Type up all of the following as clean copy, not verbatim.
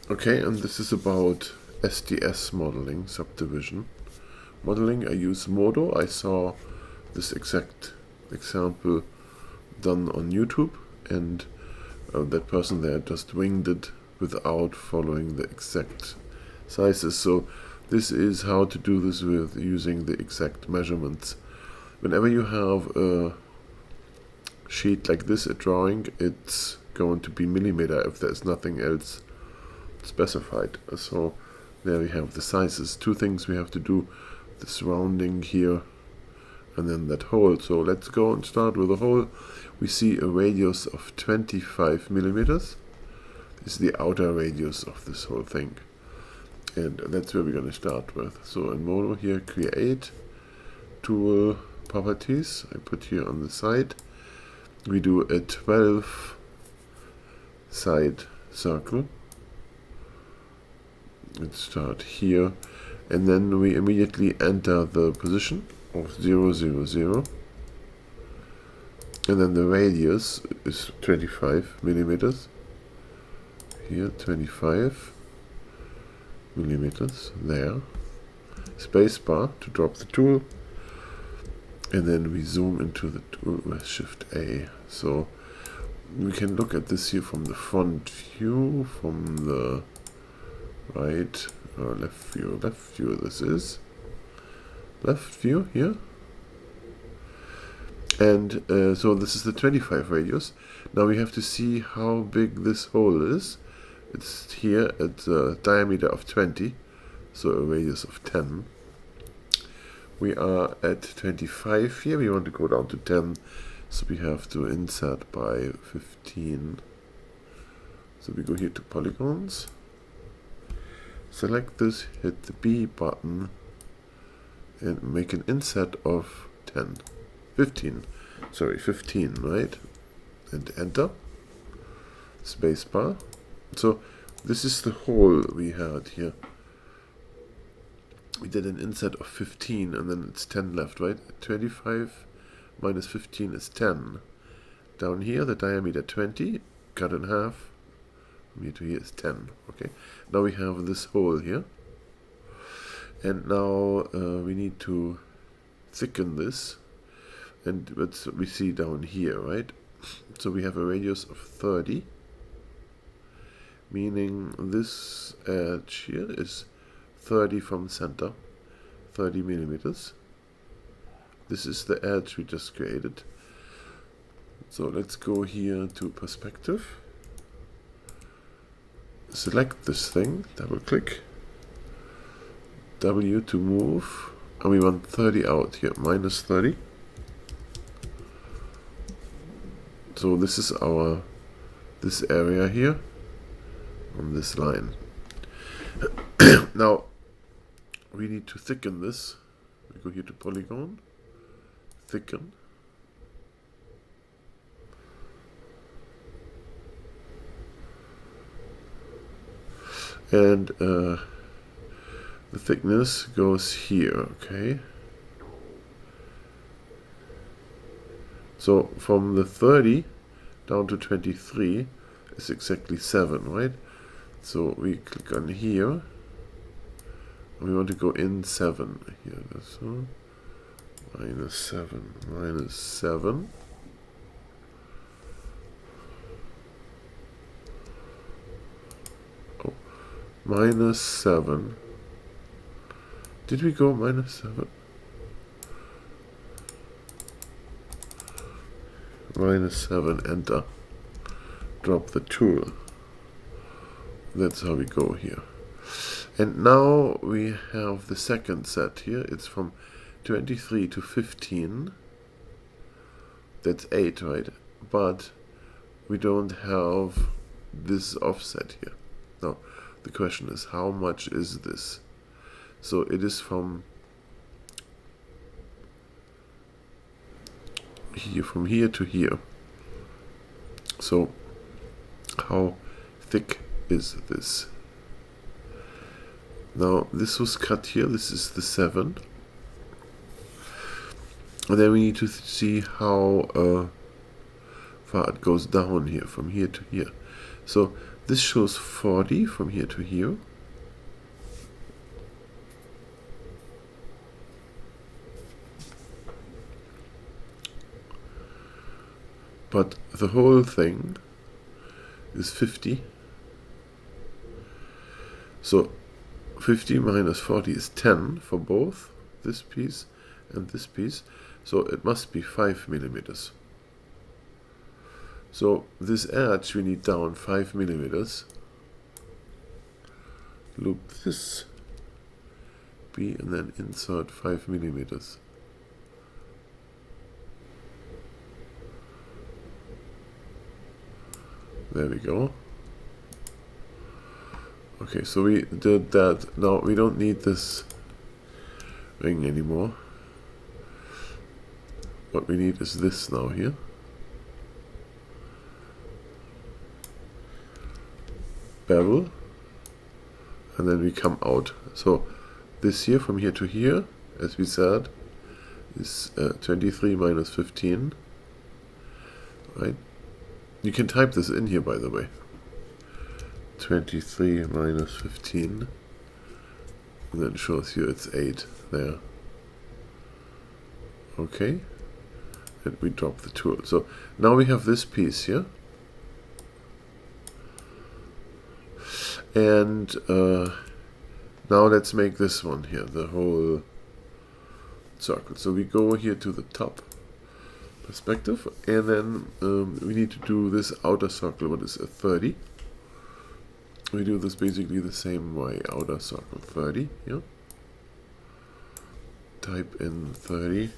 Okay, and this is about SDS modeling, subdivision modeling. I use Modo. I saw this exact example done on YouTube, and that person there just winged it without following the exact sizes. So this is how to do this with using the exact measurements. Whenever you have a sheet like this, a drawing, it's going to be millimeter if there's nothing else specified. So there we have the sizes. Two things we have to do: this rounding here and then that hole. So let's go and start with the hole. We see a radius of 25 millimeters. This is the outer radius of this whole thing, and that's where we're going to start with. So in Modo here, create tool properties. I put here on the side. We do a 12 side circle. Let's start here, and then we immediately enter the position of 0, 0, 0, and then the radius is 25 millimeters. Here, 25 millimeters there. Spacebar to drop the tool, and then we zoom into the tool with Shift A. So we can look at this here from the front view, from the right or left view. This is left view here, and so this is the 25 radius. Now we have to see how big this hole is. It's here at a diameter of 20, so a radius of 10. We are at 25 here. We want to go down to 10, so we have to insert by 15. So we go here to polygons, select this, hit the B button, and make an insert of 15, right? And enter, spacebar. So this is the hole we had here. We did an insert of 15, and then it's 10 left, right? 25 minus 15 is 10. Down here, the diameter 20, cut in half. From here to here is 10. Okay. Now we have this hole here. And now we need to thicken this. And that's what we see down here, right? So we have a radius of 30. Meaning this edge here is 30 from center, 30 millimeters. This is the edge we just created. So let's go here to perspective. Select this thing, double click. W to move, and we want 30 out here, minus 30. So this is this area here on this line. Now we need to thicken this. We go here to polygon, thicken, and the thickness goes here. Okay, so from the 30 down to 23 is exactly 7, right? So we click on here, and we want to go in 7 here. So minus 7, minus 7. Oh, minus 7. Did we go minus 7? Minus 7, enter. Drop the tool. That's how we go here. And now we have the second set here. It's from 23 to 15. That's 8, right? But we don't have this offset here. Now, the question is, how much is this? So it is from here to here. So how thick is this? Now this was cut here. This is the 7. And then we need to see how far it goes down here, from here to here. So This shows 40 from here to here. But the whole thing is 50. So 50 minus 40 is 10 for both this piece and this piece. So it must be 5 millimeters. So this edge we need down 5 millimeters. Loop this B and then insert 5 millimeters. There we go. Okay, so we did that. Now we don't need this ring anymore. What we need is this now here. Bevel. And then we come out. So this here, from here to here, as we said, is 23 minus 15. Right? You can type this in here, by the way. 23 minus 15. And then it shows you it's 8 there. Okay. And we drop the tool. So now we have this piece here. And now let's make this one here, the whole circle. So we go here to the top perspective, and then we need to do this outer circle, what is a 30. We do this basically the same way, outer circle 30, yeah. Type in 30.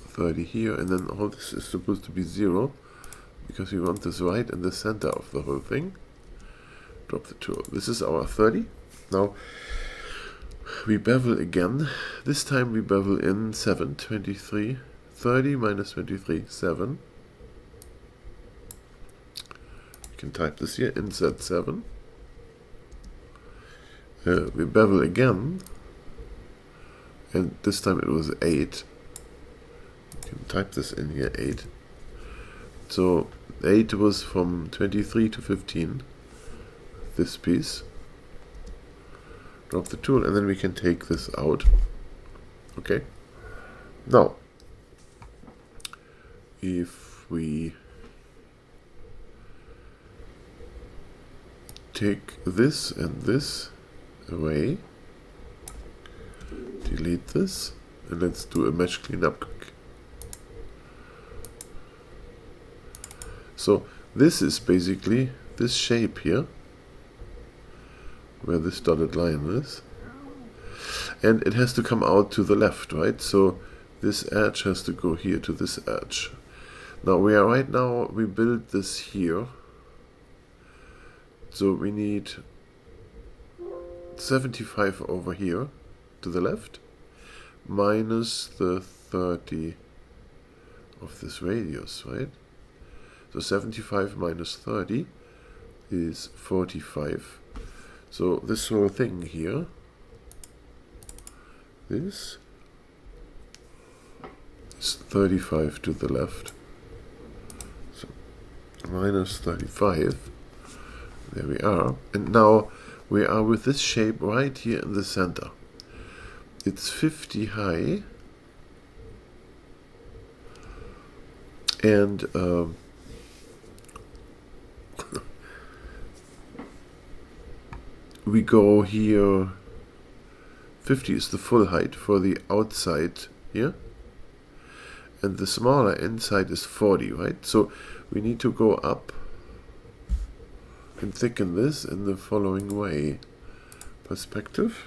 30 here, and then all this is supposed to be 0, because we want this right in the center of the whole thing. Drop the tool. This is our 30. Now we bevel again. This time we bevel in 7, 23, 30 minus 23, 7. You can type this here, insert 7. We bevel again, and this time it was 8. You can type this in here, 8. So 8 was from 23 to 15, this piece. Drop the tool, and then we can take this out. Okay. Now, if we take this and this away, delete this, and let's do a mesh cleanup quick. So this is basically this shape here, where this dotted line is, and it has to come out to the left, right? So this edge has to go here to this edge. Now we build this here, so we need 75 over here to the left, minus the 30 of this radius, right? So 75 minus 30 is 45. So this whole thing here, this is 35 to the left. So minus 35, there we are. And now we are with this shape right here in the center. It's 50 high, and we go here, 50 is the full height for the outside here, and the smaller inside is 40, right? So we need to go up and thicken this in the following way. Perspective.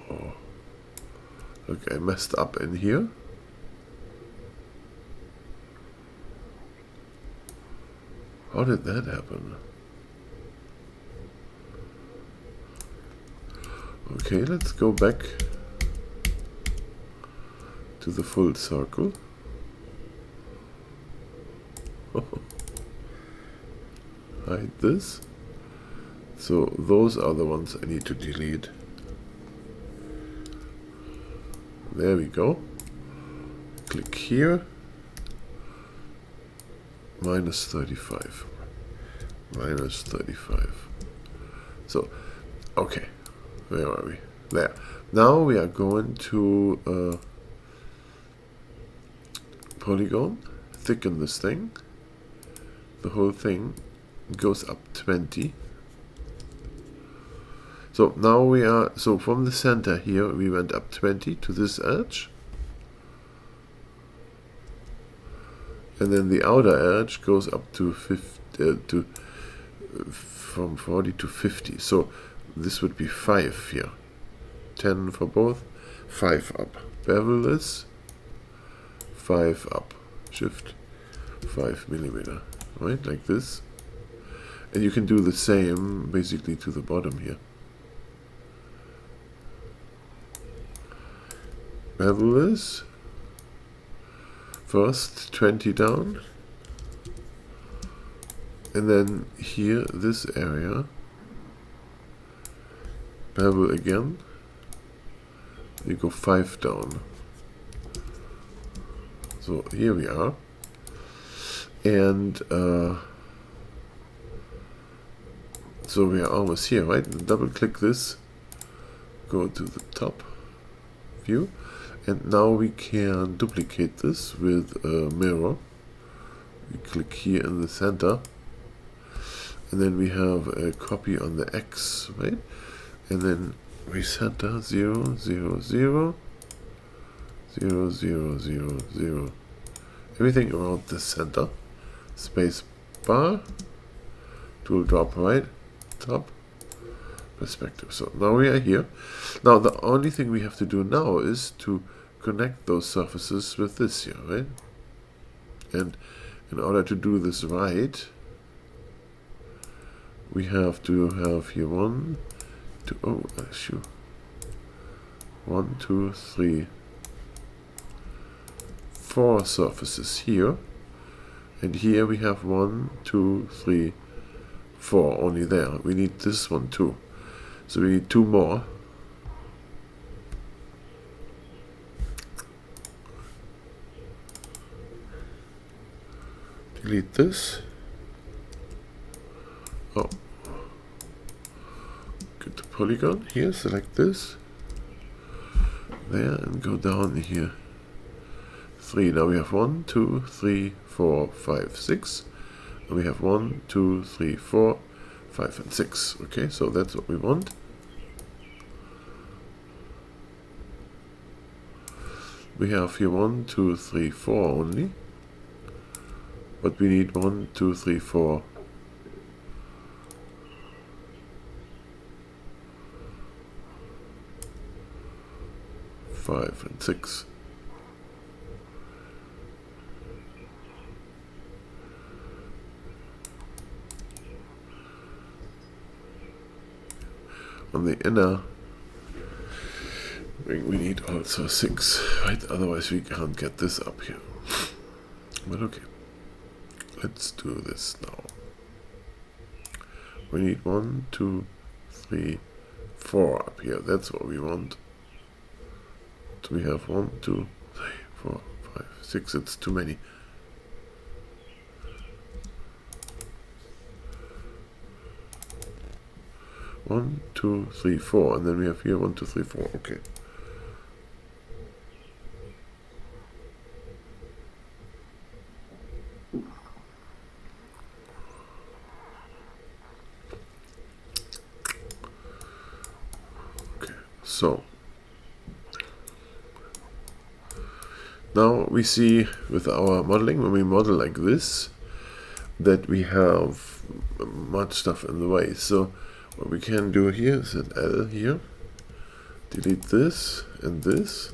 Oh, look, I messed up in here. How did that happen? Okay, let's go back to the full circle. Hide this. So those are the ones I need to delete. There we go. Click here. minus 35. Minus 35. So, okay. Where are we? There. Now we are going to Polygon, thicken this thing. The whole thing goes up 20. So now we are, so from the center here, we went up 20 to this edge. And then the outer edge goes up to 50, from 40 to 50. So this would be 5 here. 10 for both, 5 up. Bevel is 5 up. Shift 5 millimeter. Right, like this. And you can do the same basically to the bottom here. Bevel is first 20 down, and then here this area, bevel again, you go 5 down. So here we are, and so we are almost here, right? Double click this, go to the top view. And now we can duplicate this with a mirror. We click here in the center. And then we have a copy on the X, right? And then we center 0, 0, 0, 0, 0, 0, 0. Everything around the center. Space bar. Tool drop right. Top. Perspective. So now we are here. Now the only thing we have to do now is to connect those surfaces with this here, right? And in order to do this right, we have to have here 1, 2, 1, 2, 3, 4 surfaces here, and here we have 1, 2, 3, 4 only there. We need this one too. So we need 2 more. Delete this. Oh. Get the polygon here, select this. There, and go down here. 3. Now we have 1, 2, 3, 4, 5, 6. And we have 1, 2, 3, 4, 5, and 6. Okay, so that's what we want. We have here 1, 2, 3, 4 only. But we need 1, 2, 3, 4. 5 and 6. On the inner we need also 6, right? Otherwise we can't get this up here. But okay, let's do this now. We need 1, 2, 3, 4 up here. That's what we want. So we have 1, 2, 3, 4, 5, 6. It's too many. One, 2, 3, 4, and then we have here 1, 2, 3, 4. Okay. Okay. So now we see with our modeling, when we model like this, that we have much stuff in the way. So what we can do here is hit L here, delete this and this,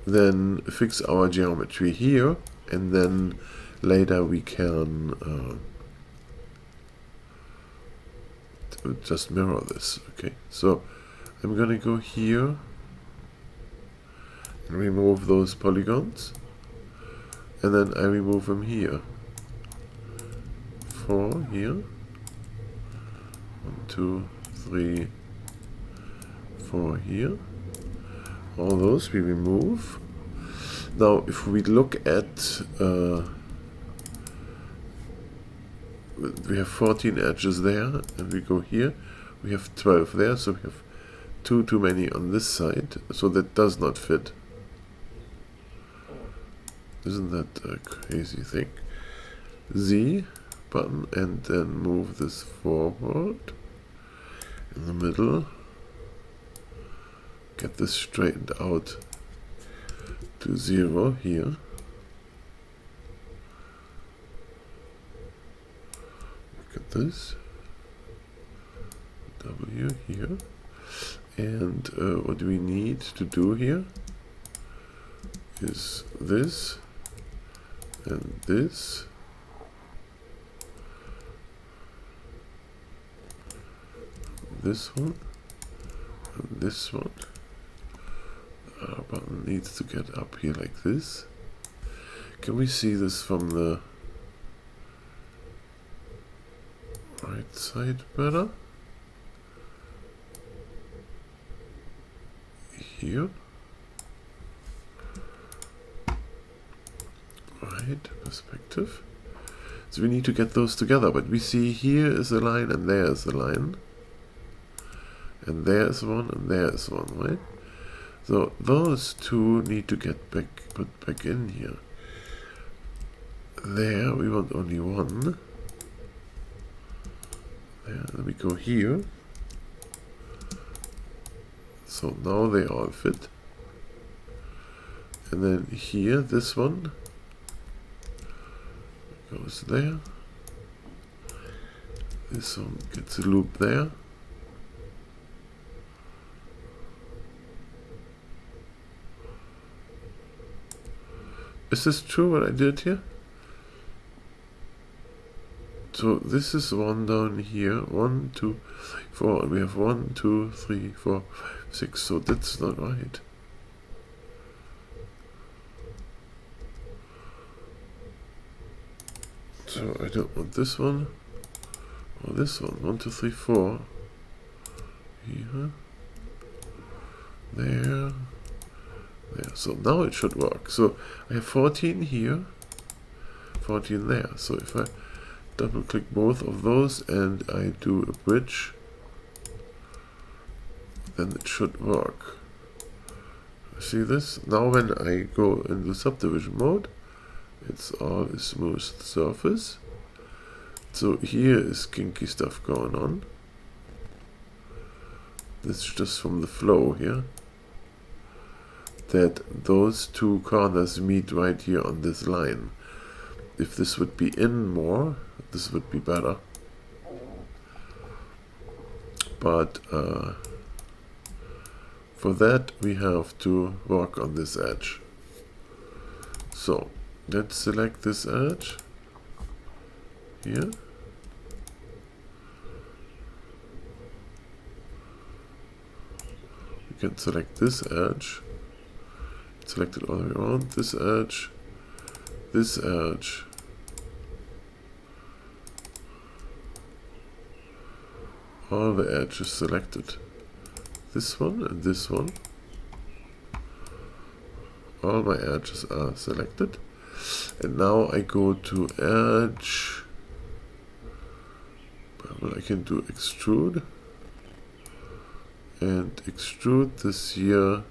then fix our geometry here, and then later we can just mirror this. Okay, so I'm gonna go here and remove those polygons, and then I remove them here. 4 here. 1, 2, 3, 4 here. All those we remove. Now if we look at we have 14 edges there, and we go here, we have 12 there, so we have two too many on this side, so that does not fit. Isn't that a crazy thing? Z button, and then move this forward in the middle. Get this straightened out to 0 here. Look at this. W here. And what we need to do here is this and this. This one and this one. Our button needs to get up here like this. Can we see this from the right side better? Here. Right, perspective. So we need to get those together, but we see here is a line and there is a line. And there is one and there is one, right? So those two need to get put back in here. There, we want only one. There, then we go here. So now they all fit. And then here, this one goes there. This one gets a loop there. Is this true what I did here? So this is one down here, 1, 2, 3, 4, and we have 1, 2, 3, 4, 5, 6, so that's not right. So I don't want this one, or this one, 1, 2, 3, 4, here, there, there. So now it should work. So I have 14 here, 14 there. So if I double click both of those and I do a bridge, then it should work. See this? Now when I go into subdivision mode, it's all a smooth surface. So here is kinky stuff going on. This is just from the flow here, that those two corners meet right here on this line. If this would be in more, this would be better. But for that we have to work on this edge. So let's select this edge here. We can select this edge. Select it all the way around. This edge. This edge. All the edges selected. This one and this one. All my edges are selected. And now I go to edge. Well, I can do extrude. And extrude this here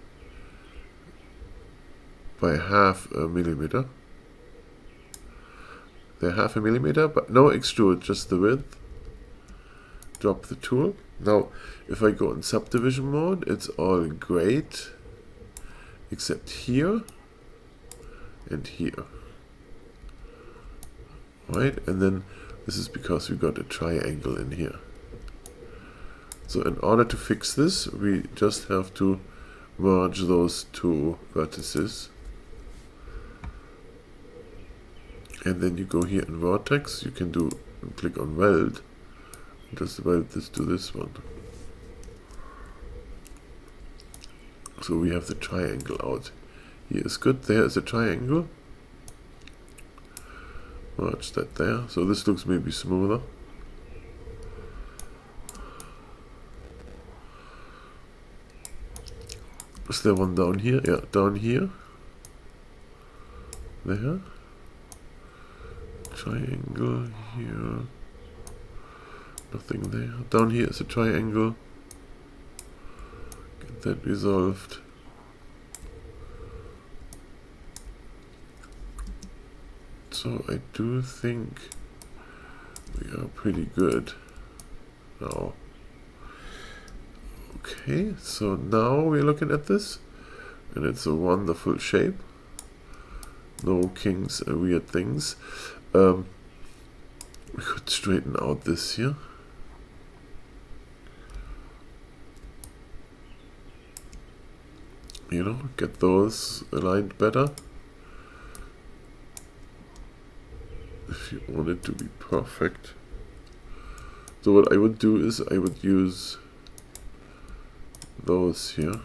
by 0.5 millimeter. They're 0.5 millimeter, but no extrude, just the width. Drop the tool. Now, if I go in subdivision mode, it's all great, except here and here. Right, and then this is because we got a triangle in here. So in order to fix this, we just have to merge those two vertices. And then you go here in Vertex, you can do click on Weld, just weld this to this one. So we have the triangle out. Here is good, there is a triangle. Merge that there, so this looks maybe smoother. Is there one down here? Yeah, down here. There. Triangle here. Nothing there. Down here is a triangle. Get that resolved. So I do think we are pretty good now. Okay, so now we're looking at this, and it's a wonderful shape. No kinks and weird things. We could straighten out this here. You know, get those aligned better. If you want it to be perfect. So what I would do is I would use those here.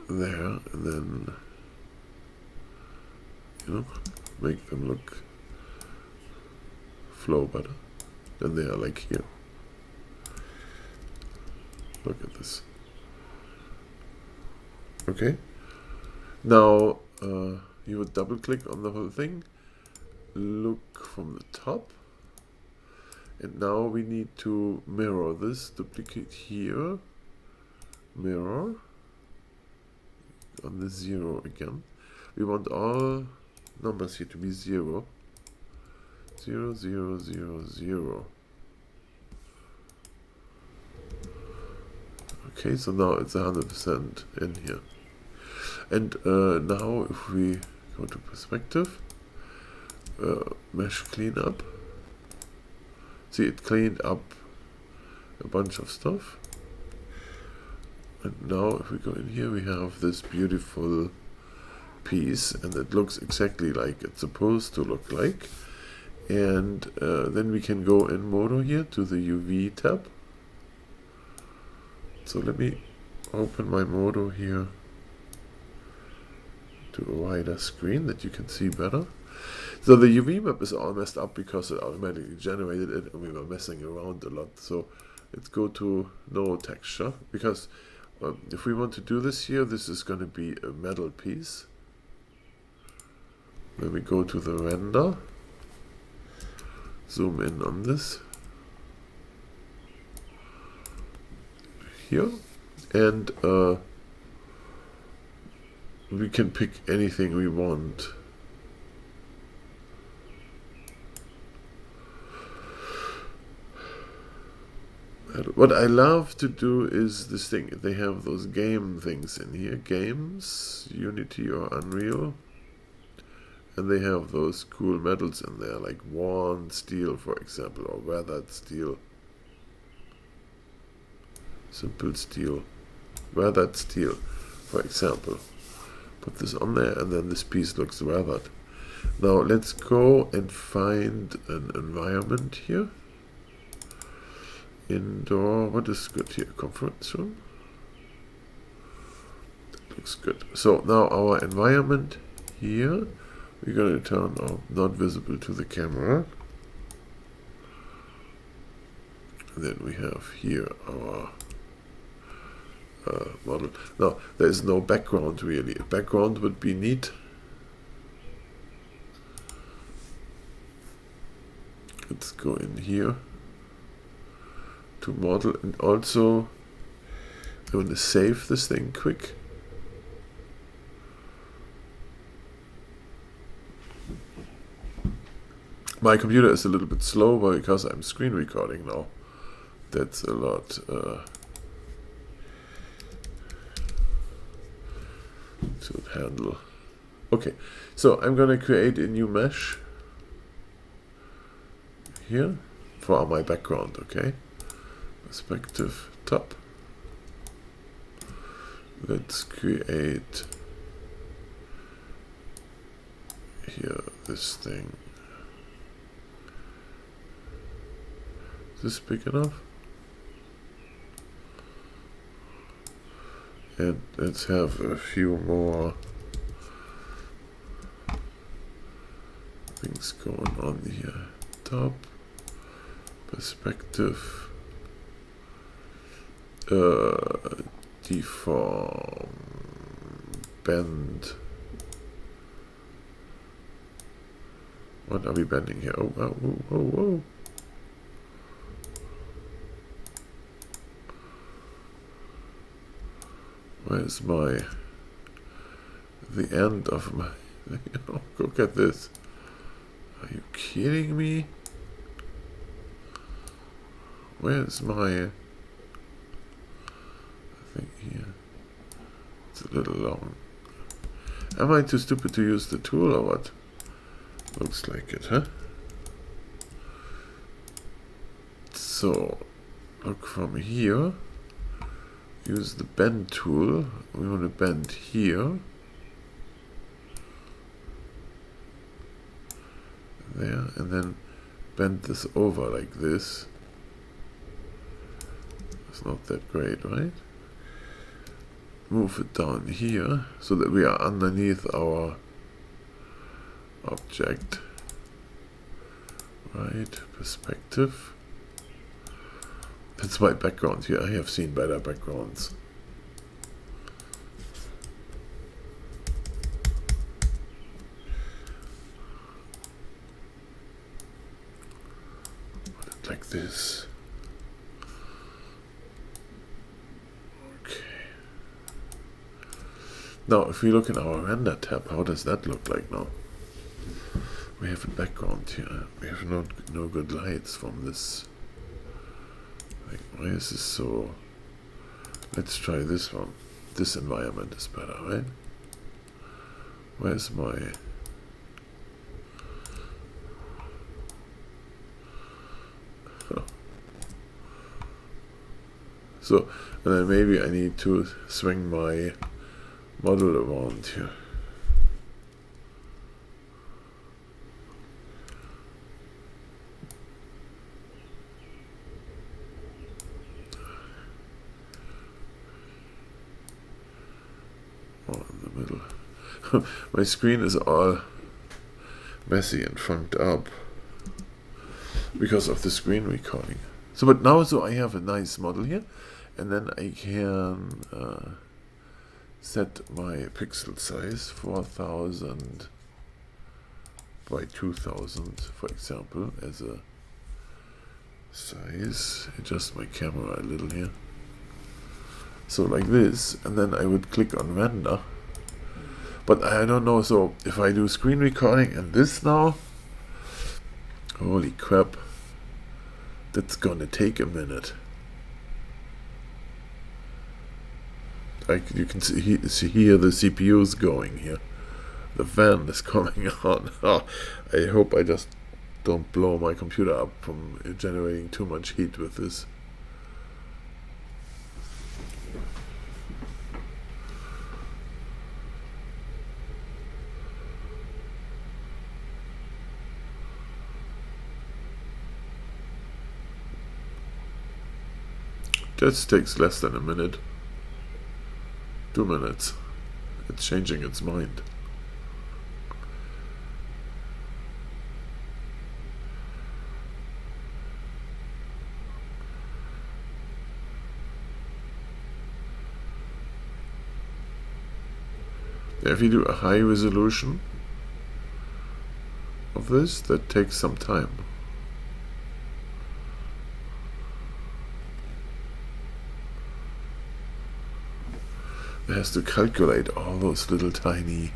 There, and then, you know, make them look flow better than they are like here. Look at this. Okay. Now you would double click on the whole thing, look from the top, and now we need to mirror this, duplicate here, mirror on the 0 again. We want all numbers here to be 0. 0, 0, 0, 0. Okay, so now it's 100% in here. And now if we go to perspective, mesh cleanup, see, it cleaned up a bunch of stuff. And now if we go in here, we have this beautiful piece, and it looks exactly like it's supposed to look like. And then we can go in Modo here to the UV tab. So let me open my Modo here to a wider screen that you can see better. So the UV map is all messed up because it automatically generated it and we were messing around a lot. So let's go to no texture, because if we want to do this here, this is going to be a metal piece. Then we go to the render, zoom in on this here, and we can pick anything we want. What I love to do is this thing. They have those game things in here. Games, Unity or Unreal. And they have those cool metals in there, like worn steel, for example, or weathered steel. Simple steel. Weathered steel, for example. Put this on there, and then this piece looks weathered. Now let's go and find an environment here. Indoor, what is good here? Conference room. That looks good. So now our environment here, we're going to turn off not visible to the camera. And then we have here our model. Now there is no background really. A background would be neat. Let's go in here to model, and also I want to save this thing quick. My computer is a little bit slow because I'm screen recording now. That's a lot to handle. Okay, so I'm gonna create a new mesh here for my background. Okay, perspective top. Let's create here this thing. Is this big enough? And let's have a few more things going on here. Top, perspective, deform, bend, What are we bending here? Oh, oh, oh, oh, oh. Where's the end of my, look at this. Are you kidding me? Where's I think here. It's a little long. Am I too stupid to use the tool or what? Looks like it, huh? So, look from here. Use the bend tool. We want to bend here. There, and then bend this over like this. It's not that great, right? Move it down here so that we are underneath our object. Right, perspective. That's my background here. I have seen better backgrounds. Put it like this. Okay. Now, if we look in our render tab, how does that look like now? We have a background here. We have no good lights from this. Like, why is this so? Let's try this one. This environment is better, right? Where's my? So, and then maybe I need to swing my model around here. My screen is all messy and funked up because of the screen recording. So, but now, I have a nice model here, and then I can set my pixel size 4000 by 2000, for example, as a size. Adjust my camera a little here. So like this, and then I would click on render. But I don't know, so if I do screen recording and this now, holy crap, that's gonna take a minute. Like you can see here the CPU is going here. The fan is coming on. Oh, I hope I just don't blow my computer up from generating too much heat with this. Just takes less than a minute. 2 minutes. It's changing its mind. If you do a high resolution of this, that takes some time. It has to calculate all those little tiny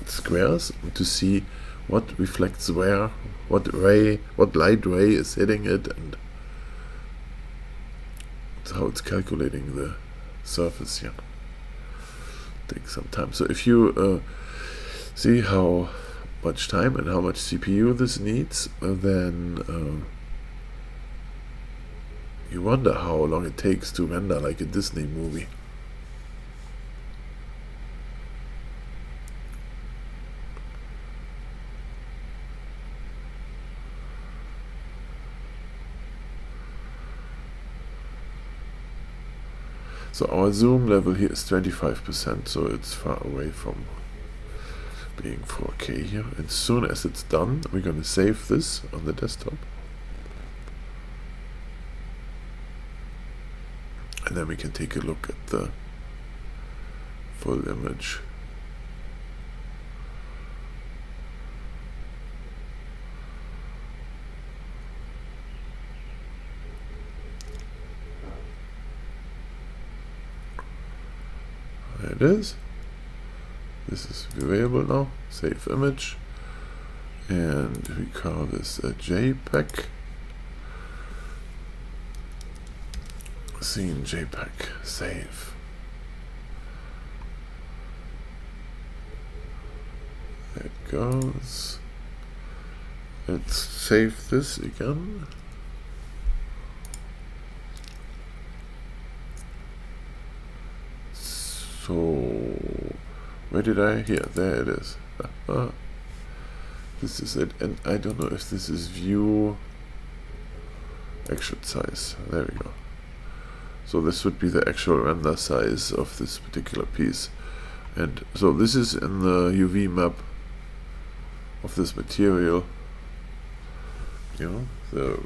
squares to see what reflects where, what light ray is hitting it, and that's how it's calculating the surface here. Takes some time. So if you see how much time and how much CPU this needs, then you wonder how long it takes to render like a Disney movie. So our zoom level here is 25%, so it's far away from being 4K here. And as soon as it's done, we're going to save this on the desktop. And then we can take a look at the full image. There it is. This is viewable now. Save image. And we call this a JPEG. Scene JPEG. Save. There it goes. Let's save this again. So, where did I? Here, there it is. This is it, and I don't know if this is view actual size. There we go. So this would be the actual render size of this particular piece. And so this is in the UV map of this material. You know, the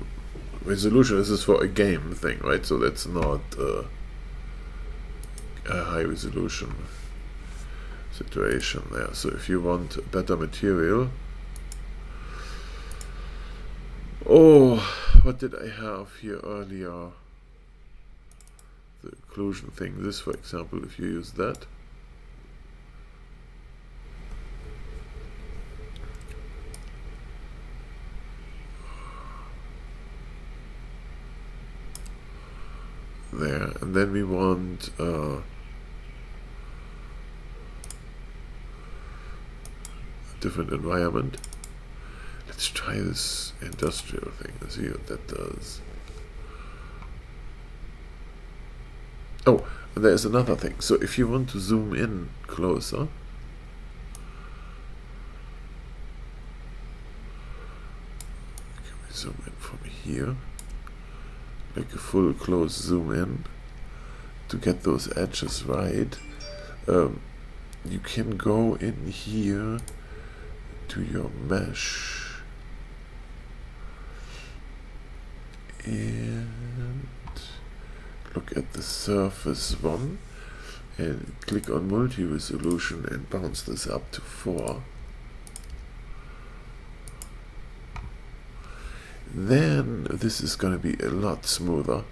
resolution, this is for a game thing, right? So that's not a high resolution situation there. So if you want a better material, oh, what did I have here earlier? The occlusion thing. This, for example, if you use that, there, and then we want a different environment. Let's try this industrial thing and see what that does. Oh, and there's another thing. So if you want to zoom in closer, can we zoom in from here? Like a full close zoom in to get those edges right. You can go in here to your mesh and look at the surface one and click on multi-resolution and bounce this up to 4. Then this is going to be a lot smoother.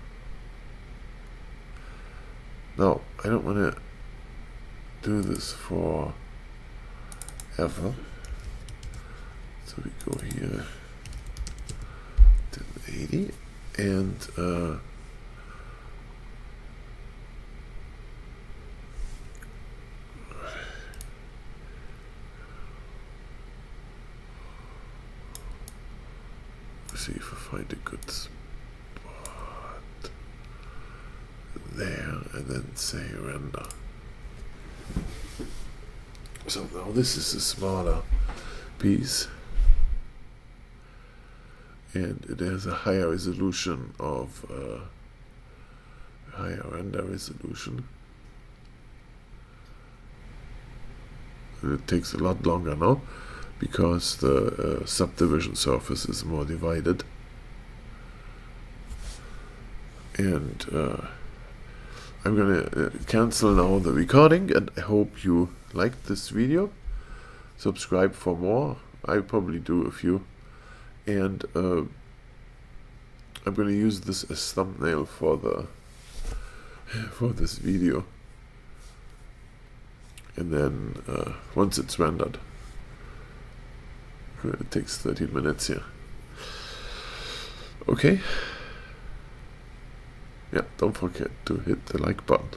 Now, I don't want to do this for ever. So we go here to 80 and see if I find a good spot there, and then say render. So now this is a smaller piece, and it has a higher resolution of higher render resolution. And it takes a lot longer now, because the subdivision surface is more divided. And I'm gonna cancel now the recording, and I hope you liked this video. Subscribe for more. I'll probably do a few. And I'm gonna use this as thumbnail for this video. And then once it's rendered, it takes 13 minutes here. Okay. Yeah, don't forget to hit the like button.